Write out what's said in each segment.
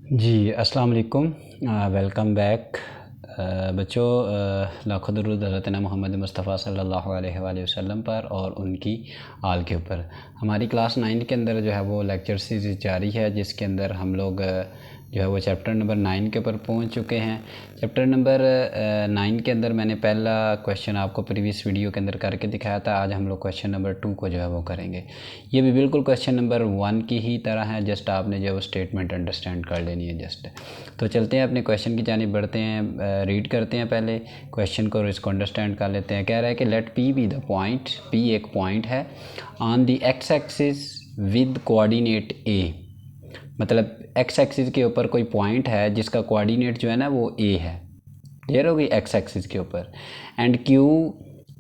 जी अस्सलाम वालेकुम। Welcome back बच्चों। लाखों दरूद हज़रत मोहम्मद मुस्तफ़ा सल्लल्लाहु अलैहि वसल्लम पर और उनकी आल के ऊपर। हमारी क्लास 9 के अंदर जो है वो लेक्चर सीरीज़ जारी है, जिसके अंदर हम लोग जो है वो चैप्टर नंबर 9 के ऊपर पहुंच चुके हैं। चैप्टर नंबर 9 के अंदर मैंने पहला क्वेश्चन आपको प्रीवियस वीडियो के अंदर करके दिखाया था। आज हम लोग क्वेश्चन नंबर 2 को जो है वो करेंगे। ये भी बिल्कुल क्वेश्चन नंबर 1 की ही तरह है, जस्ट आपने जो है वो स्टेटमेंट अंडरस्टैंड कर लेनी है जस्ट। तो चलते हैं अपने क्वेश्चन की जानिब बढ़ते हैं, रीड करते हैं पहले क्वेश्चन को और इसको अंडरस्टैंड कर लेते हैं। कह रहा है कि let P be the point, P एक पॉइंट है on the x axis with coordinate a. मतलब एक्स एक्सिस के ऊपर कोई पॉइंट है जिसका कोऑर्डिनेट जो है ना वो ए है, क्लियर हो गई, एक्स एक्सिस के ऊपर। And Q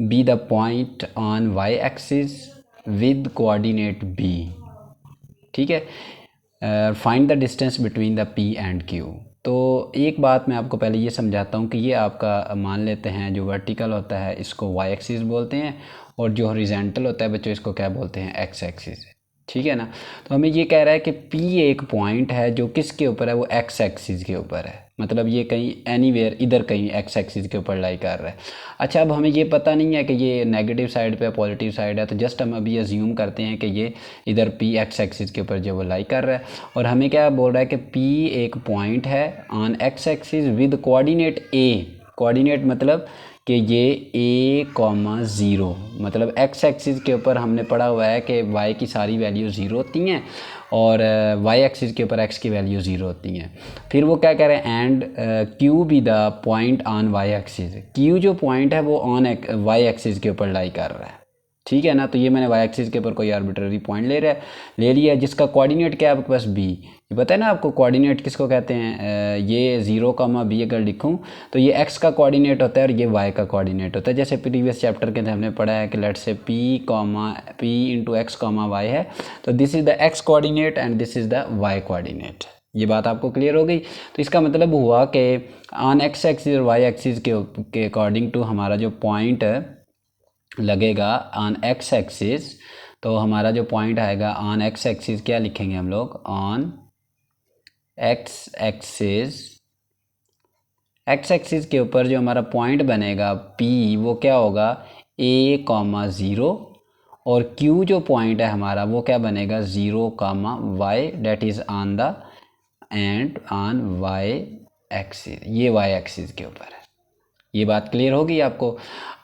be the point on Y axis with coordinate B. ठीक है। Find the distance between the P and Q. तो एक बात मैं आपको पहले ये समझाता हूँ कि ये आपका मान लेते हैं जो वर्टिकल होता है इसको वाई एक्सिस बोलते हैं, और जो हॉरिजॉन्टल होता है बच्चों इसको क्या बोलते हैं, एक्स एक्सिस। ठीक है ना। तो हमें ये कह रहा है कि P एक पॉइंट है जो किसके ऊपर है, वो एक्स एक्सिस के ऊपर है। मतलब ये कहीं एनीवेयर इधर कहीं एक्स एक्सिस के ऊपर लाई कर रहा है। अच्छा, अब हमें ये पता नहीं है कि ये नेगेटिव साइड पे पॉजिटिव साइड है, तो जस्ट हम अभी अज्यूम करते हैं कि ये इधर P एक्स एक्सिस के ऊपर जो वो लाई कर रहा है। और हमें क्या बोल रहा है कि P एक पॉइंट है on x axis with coordinate A। Coordinate मतलब कि ये A,0, मतलब एक्स एक्सिस के ऊपर हमने पढ़ा हुआ है कि y की सारी वैल्यू ज़ीरो होती हैं और y एक्सिस के ऊपर x की वैल्यू ज़ीरो होती हैं। फिर वो क्या कह रहे हैं, and Q B the point on y axis. Q जो पॉइंट है वो ऑन y एक्सिस के ऊपर लाई कर रहा है। ठीक है ना। तो ये मैंने y एक्सिस के ऊपर कोई आर्बिट्ररी पॉइंट ले लिया जिसका कोऑर्डिनेट क्या है आपके पास b। ये पता है ना आपको कोऑर्डिनेट किसको कहते हैं। ये 0,b अगर लिखूं तो ये x का कोऑर्डिनेट होता है और ये y का कोऑर्डिनेट होता है। जैसे प्रीवियस चैप्टर के अंदर हमने पढ़ा है कि लेट से p इंटू एक्स y है, तो this is the x coordinate and this is the y coordinate. ये बात आपको क्लियर हो गई। तो इसका मतलब हुआ कि ऑन एक्स एक्सिस और वाई एक्सिस के अकॉर्डिंग टू हमारा जो पॉइंट लगेगा ऑन एक्स एक्सिस, तो हमारा जो पॉइंट आएगा ऑन एक्स एक्सिस क्या लिखेंगे हम लोग, on x axis. X axis के ऊपर जो हमारा पॉइंट बनेगा P वो क्या होगा, A,0, और Q जो पॉइंट है हमारा वो क्या बनेगा 0,y, that is on the end on y axis. ये y एक्सिस के ऊपर है। ये बात क्लियर होगी आपको।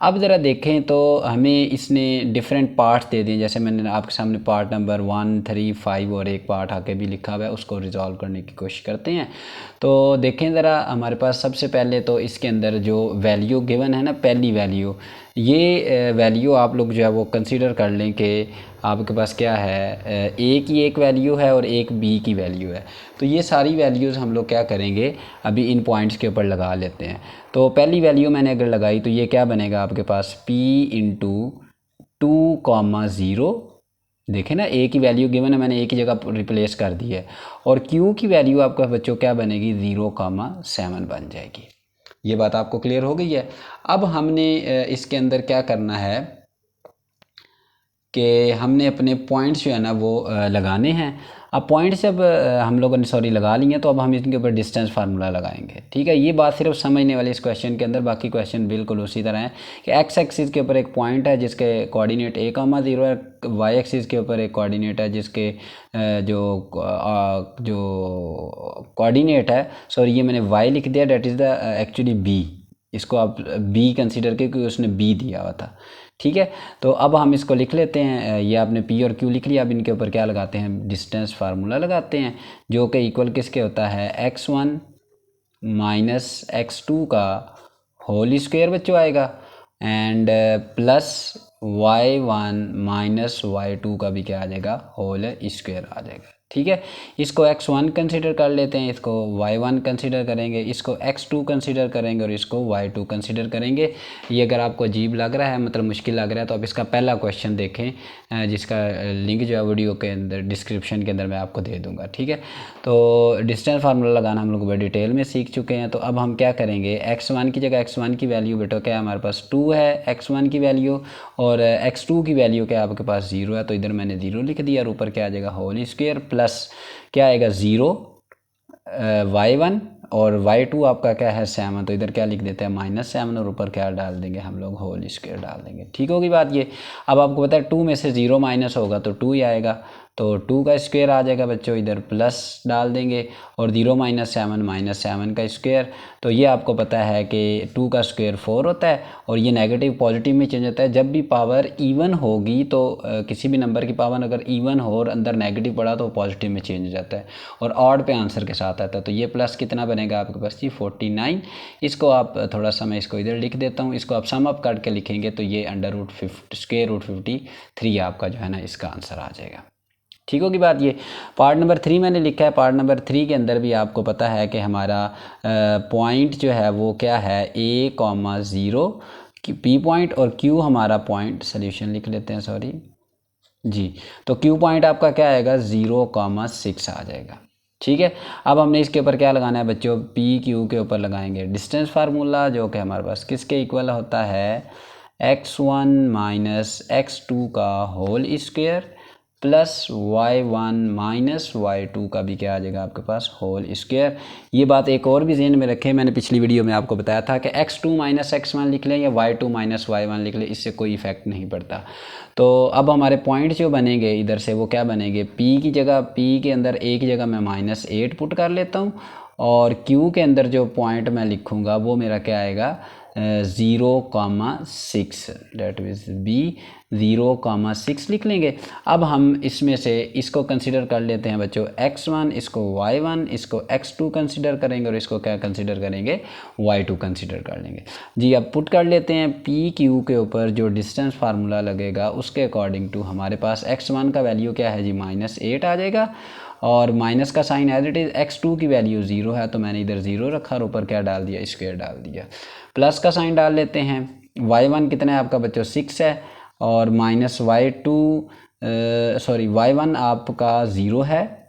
अब ज़रा देखें तो हमें इसने डिफरेंट पार्ट्स दे दिए, जैसे मैंने आपके सामने पार्ट नंबर 1, 3, 5 और एक पार्ट आके भी लिखा हुआ है, उसको रिजॉल्व करने की कोशिश करते हैं। तो देखें ज़रा, हमारे पास सबसे पहले तो इसके अंदर जो वैल्यू गिवन है ना, पहली वैल्यू, ये वैल्यू आप लोग जो है वो कंसीडर कर लें कि आपके पास क्या है, ए की एक वैल्यू है और एक बी की वैल्यू है। तो ये सारी वैल्यूज़ हम लोग क्या करेंगे, अभी इन पॉइंट्स के ऊपर लगा लेते हैं। तो पहली वैल्यू मैंने अगर लगाई तो ये क्या बनेगा आपके पास, p इंटू 2,0। देखें ना, a की वैल्यू गिवन है, मैंने a की जगह रिप्लेस कर दी है, और q की वैल्यू आपका बच्चों क्या बनेगी, 0,7 बन जाएगी। ये बात आपको क्लियर हो गई है। अब हमने इसके अंदर क्या करना है कि हमने अपने पॉइंट्स जो है ना वो लगाने हैं। अब पॉइंट्स जब हम लोगों ने लगा लिए हैं, तो अब हम इनके ऊपर डिस्टेंस फार्मूला लगाएंगे। ठीक है, ये बात सिर्फ समझने वाली इस क्वेश्चन के अंदर, बाकी क्वेश्चन बिल्कुल उसी तरह है कि एक्स एक्सिस के ऊपर एक पॉइंट है जिसके कोऑर्डिनेट A,0 है, वाई एक्सिस के ऊपर एक कोऑर्डिनेट है जिसके जो कोऑर्डिनेट है, सॉरी ये मैंने y लिख दिया, that is the actually b। इसको आप b कंसीडर क्योंकि उसने b दिया हुआ था। ठीक है, तो अब हम इसको लिख लेते हैं। ये आपने P और Q लिख लिया। अब इनके ऊपर क्या लगाते हैं, डिस्टेंस फार्मूला लगाते हैं, जो कि इक्वल किसके होता है, x1 माइनस x2 का होल स्क्वायर बच्चों आएगा, and plus y1 minus y2 का भी क्या आ जाएगा, होल स्क्वायर आ जाएगा। ठीक है, इसको x1 कंसीडर कर लेते हैं, इसको y1 कंसीडर करेंगे, इसको x2 कंसीडर करेंगे और इसको y2 कंसीडर करेंगे। ये अगर आपको अजीब लग रहा है, मतलब मुश्किल लग रहा है, तो आप इसका पहला क्वेश्चन देखें, जिसका लिंक जो है वीडियो के अंदर डिस्क्रिप्शन के अंदर मैं आपको दे दूँगा। ठीक है, तो डिस्टेंस फार्मूला लगाना हम लोग बड़ी डिटेल में सीख चुके हैं। तो अब हम क्या करेंगे, x1 की जगह x1 की वैल्यू बेटा क्या है हमारे पास 2 है x1 की वैल्यू, और x2 की वैल्यू क्या आपके पास 0 है, तो इधर मैंने 0 लिख दिया, और ऊपर क्या आ जाएगा, होल स्क्वायर प्लस क्या आएगा 0 y1 और y2 आपका क्या है 7, तो इधर क्या लिख देते हैं -7 और ऊपर क्या डाल देंगे हम लोग होल स्क्वायर डाल देंगे। ठीक होगी बात ये। अब आपको पता है 2 में से 0 माइनस होगा तो 2 ही आएगा, तो 2 का स्क्वायर आ जाएगा बच्चों, इधर प्लस डाल देंगे और 0 - 7 का स्क्वायर। तो ये आपको पता है कि 2 का स्क्वायर 4 होता है और ये नेगेटिव पॉजिटिव में चेंज होता है। जब भी पावर इवन होगी तो किसी भी नंबर की पावर अगर इवन हो और अंदर नेगेटिव पड़ा तो पॉजिटिव में चेंज हो जाता है और ऑड पे आंसर के साथ आता है। तो ये प्लस कितना बनेगा आपके पास जी 49। इसको आप थोड़ा सा मैं इसको इधर लिख देता हूँ, इसको आप सम अप करके लिखेंगे तो ये √53 आपका जो है ना इसका आंसर आ जाएगा। ठीक होगी बात ये। पार्ट नंबर 3 मैंने लिखा है। पार्ट नंबर 3 के अंदर भी आपको पता है कि हमारा पॉइंट जो है वो क्या है a,0 P पॉइंट और Q हमारा पॉइंट, सोल्यूशन लिख लेते हैं सॉरी जी, तो Q पॉइंट आपका क्या आएगा 0,6 आ जाएगा। ठीक है, अब हमने इसके ऊपर क्या लगाना है बच्चों, PQ के ऊपर लगाएंगे डिस्टेंस फार्मूला, जो कि हमारे पास किसके इक्वल होता है x1 - x2 का whole square plus y1 - y2 का भी क्या आ जाएगा आपके पास होल स्क्वायर। ये बात एक और भी ज़हन में रखें, मैंने पिछली वीडियो में आपको बताया था कि x2 - x1 लिख लें या y2 - y1 लिख लें, इससे कोई इफेक्ट नहीं पड़ता। तो अब हमारे पॉइंट जो बनेंगे इधर से वो क्या बनेंगे, P की जगह, P के अंदर A की जगह मैं -8 पुट कर लेता हूँ और Q के अंदर जो पॉइंट मैं लिखूँगा वो मेरा क्या आएगा 0,6, डेट मीन्स B 0,6 लिख लेंगे। अब हम इसमें से इसको कंसिडर कर लेते हैं बच्चों x1, इसको y1, इसको x2 कंसिडर करेंगे और इसको क्या कंसिडर करेंगे y2 कंसिडर कर लेंगे जी। अब पुट कर लेते हैं PQ के ऊपर जो डिस्टेंस फार्मूला लगेगा उसके अकॉर्डिंग टू हमारे पास x1 का वैल्यू क्या है जी -8 आ जाएगा और माइनस का sign as it is, x2 की वैल्यू 0 है तो मैंने इधर 0 रखा और ऊपर क्या डाल दिया स्क्वायर डाल दिया। प्लस का साइन डाल लेते हैं, y1 कितना है आपका बच्चों 6 है और y1 आपका 0 है,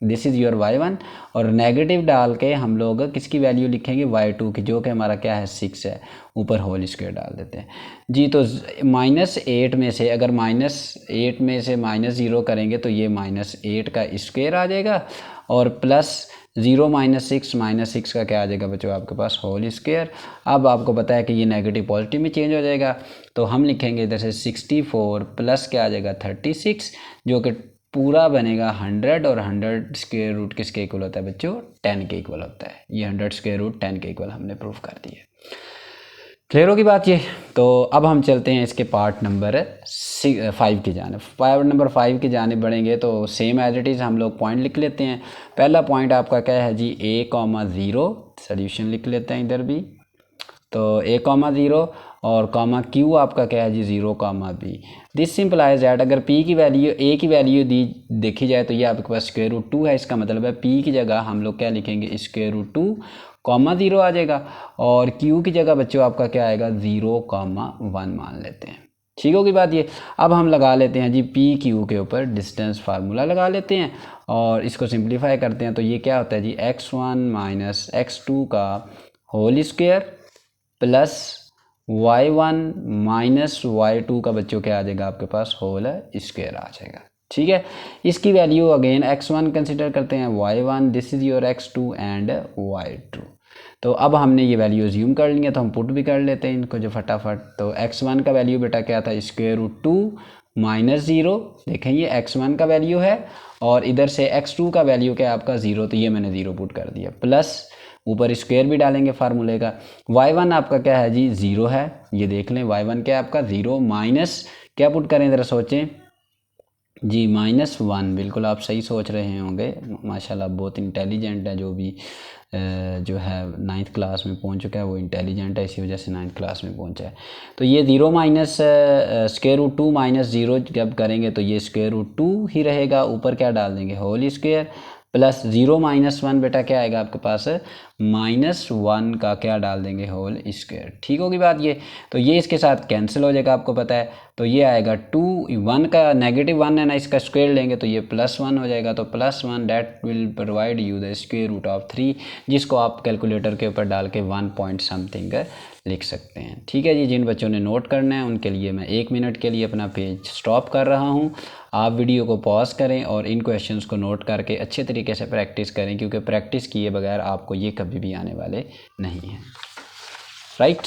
दिस इज़ योर y1 और नेगेटिव डाल के हम लोग किसकी वैल्यू लिखेंगे y2 की, जो कि हमारा क्या है 6 है, ऊपर होल स्क्वायर डाल देते हैं जी। तो -8 में से अगर -8 में से -0 करेंगे तो ये -8 का स्क्वायर आ जाएगा और प्लस 0 - 6 का क्या आ जाएगा बच्चों आपके पास होल स्क्वायर। अब आपको पता है कि ये नेगेटिव पॉजिटिव में चेंज हो जाएगा तो हम लिखेंगे इधर से 64 प्लस क्या आ जाएगा 36, जो कि पूरा बनेगा 100 और 100 स्क्वायर रूट किसके इक्वल होता है बच्चों 10 के इक्वल होता है। ये 100 स्क्वायर रूट 10 के इक्वल हमने प्रूफ कर दिया। क्लियर होगी बात ये। तो अब हम चलते हैं इसके पार्ट नंबर 5 की जानिब। पार्ट नंबर 5 की जानिब बढ़ेंगे तो सेम एज इट इज़ हम लोग पॉइंट लिख लेते हैं। पहला पॉइंट आपका क्या है जी a,0, सोल्यूशन लिख लेते हैं इधर भी, तो a,0 और कॉमा Q आपका क्या है जी 0,B। दिस सिंपलाइज दैट अगर P की वैल्यू A की वैल्यू देखी जाए तो ये आपके पास √2 है, इसका मतलब है P की जगह हम लोग क्या लिखेंगे √2,0 आ जाएगा और Q की जगह बच्चों आपका क्या आएगा 0,1 मान लेते हैं। ठीक होगी बात ये। अब हम लगा लेते हैं जी PQ के ऊपर डिस्टेंस फार्मूला लगा लेते हैं और इसको सिंप्लीफाई करते हैं तो ये क्या होता है जी x1 - x2 का whole square plus y1 - y2 का बच्चों क्या आ जाएगा आपके पास होल स्क्वायर आ जाएगा। ठीक है, इसकी वैल्यू अगेन x1 कंसिडर करते हैं, y1 this is your x2 and y2। तो अब हमने ये वैल्यू ज्यूम कर ली है तो हम पुट भी कर लेते हैं इनको जो फटाफट। तो x1 का वैल्यू बेटा क्या था √2 - 0, देखें ये x1 का वैल्यू है और इधर से x2 का वैल्यू क्या है आपका 0, तो ये मैंने 0 पुट कर दिया, प्लस ऊपर स्क्वायर भी डालेंगे फार्मूले का। y1 आपका क्या है जी 0 है, ये देख लें y1 क्या है आपका 0, माइनस क्या पुट करें ज़रा सोचें जी -1। बिल्कुल आप सही सोच रहे होंगे, माशाल्लाह बहुत इंटेलिजेंट है, जो भी जो है 9th क्लास में पहुंच चुका है वो इंटेलिजेंट है, इसी वजह से 9th क्लास में पहुंचा है। तो ये 0 माइनस √2 - 0 जब करेंगे तो ये √2 ही रहेगा, ऊपर क्या डाल देंगे होल स्क्वायर प्लस 0 - 1 बेटा क्या आएगा आपके पास -1 का क्या डाल देंगे होल स्क्वायर। ठीक होगी बात ये। तो ये इसके साथ कैंसिल हो जाएगा आपको पता है, तो ये आएगा 1 का -1 है ना, इसका स्क्वायर लेंगे तो ये +1 हो जाएगा, तो +1 that will provide you the square root of 3, जिसको आप कैलकुलेटर के ऊपर डाल के 1 पॉइंट समथिंग लिख सकते हैं। ठीक है जी, जिन बच्चों ने नोट करना है उनके लिए मैं 1 मिनट के लिए अपना पेज स्टॉप कर रहा हूँ। आप वीडियो को पॉज करें और इन क्वेश्चंस को नोट करके अच्छे तरीके से प्रैक्टिस करें, क्योंकि प्रैक्टिस किए बगैर आपको ये कभी भी आने वाले नहीं हैं। राइट,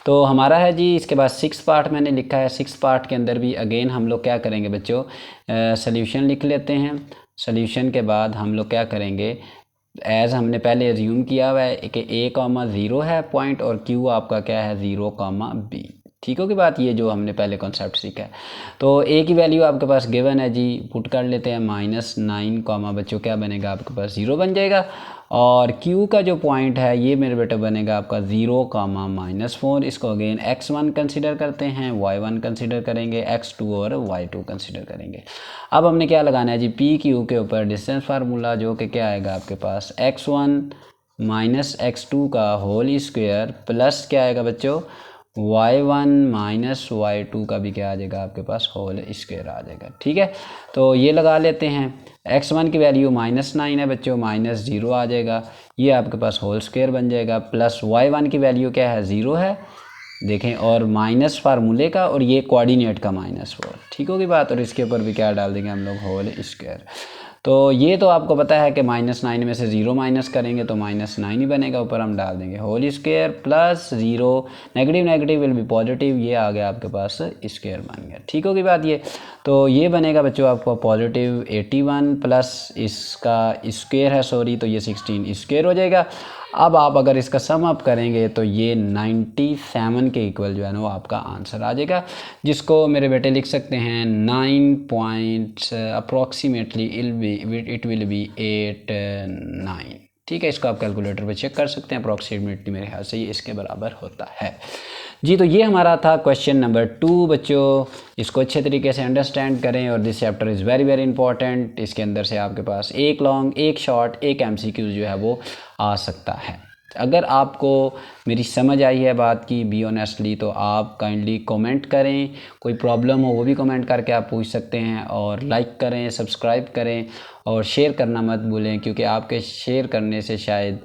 तो हमारा है जी, इसके बाद 6 पार्ट मैंने लिखा है। 6 पार्ट के अंदर भी अगेन हम लोग क्या करेंगे बच्चों, सॉल्यूशन लिख लेते हैं। सॉल्यूशन के बाद हम लोग क्या करेंगे, एज़ हमने पहले एज्यूम किया हुआ है कि a,0 है पॉइंट और q आपका क्या है 0,b। ठीक होगी बात, ये जो हमने पहले कॉन्सेप्ट सीखा है। तो a की वैल्यू आपके पास गिवन है जी, पुट कर लेते हैं -9, बच्चों क्या बनेगा आपके पास 0 बन जाएगा। और q का जो पॉइंट है ये मेरे बेटा बनेगा आपका 0,-4। इसको अगेन x1 कंसिडर करते हैं, y1 कंसिडर करेंगे, x2 और y2 कंसिडर करेंगे। अब हमने क्या लगाना है जी, पी क्यू के ऊपर डिस्टेंस फार्मूला, जो कि क्या आएगा आपके पास x1 माइनस x2 का होल स्क्वायर प्लस क्या आएगा बच्चों, y1 माइनस y2 का भी क्या आ जाएगा आपके पास होल स्क्वायर आ जाएगा। ठीक है, तो ये लगा लेते हैं। x1 की वैल्यू -9 है बच्चों, -0 आ जाएगा, ये आपके पास होल स्क्वायर बन जाएगा। प्लस y1 की वैल्यू क्या है 0 है, देखें, और माइनस फार्मूले का और ये कोऑर्डिनेट का -4। ठीक होगी बात, और इसके ऊपर भी क्या डाल देंगे हम लोग होल स्क्वायर। तो ये तो आपको पता है कि -9 में से 0 माइनस करेंगे तो -9 ही बनेगा, ऊपर हम डाल देंगे whole square plus 0, negative negative will be positive, ये आ गया आपके पास स्क्वायर बन गया। ठीक होगी बात ये, तो ये बनेगा बच्चों आपको पॉजिटिव 81 प्लस इसका स्क्वायर है सॉरी, तो ये 16 स्क्वायर हो जाएगा। अब आप अगर इसका सम अप करेंगे तो ये 97 के इक्वल जो है ना वो आपका आंसर आ जाएगा, जिसको मेरे बेटे लिख सकते हैं 9 point approximately it will be 89। ठीक है, इसको आप कैलकुलेटर पे चेक कर सकते हैं, अप्रॉक्सीमेटली मेरे ख्याल से ये इसके बराबर होता है जी। तो ये हमारा था क्वेश्चन नंबर 2 बच्चों, इसको अच्छे तरीके से अंडरस्टैंड करें और this chapter is very very important. इसके अंदर से आपके पास एक लॉन्ग, एक शॉर्ट, एक MCQ जो है वो आ सकता है। अगर आपको मेरी समझ आई है बात की, बी ऑनेस्टली, तो आप काइंडली कमेंट करें, कोई प्रॉब्लम हो वो भी कमेंट करके आप पूछ सकते हैं, और लाइक करें, सब्सक्राइब करें और शेयर करना मत भूलें, क्योंकि आपके शेयर करने से शायद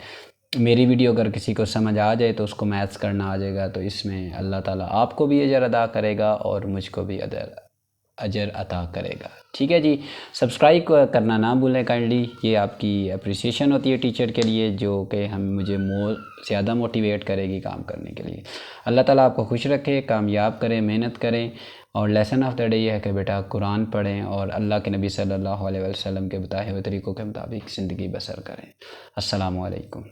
मेरी वीडियो अगर किसी को समझ आ जाए तो उसको मैथ्स करना आ जाएगा, तो इसमें अल्लाह ताला आपको भी अजर अदा करेगा और मुझको भी अजर अता करेगा। ठीक है जी, सब्सक्राइब करना ना भूलें काइंडली, ये आपकी अप्रिसिएशन होती है टीचर के लिए, जो कि हम मुझे ज़्यादा मोटिवेट करेगी काम करने के लिए। अल्लाह ताला आपको खुश रखे, कामयाब करें, मेहनत करें। और लेसन ऑफ द डे ये है कि बेटा कुरान पढ़ें और अल्लाह के नबी सल्लल्लाहु अलैहि वसल्लम के बताए हुए तरीक़ों के मुताबिक ज़िंदगी बसर करें। अस्सलामु अलैकुम।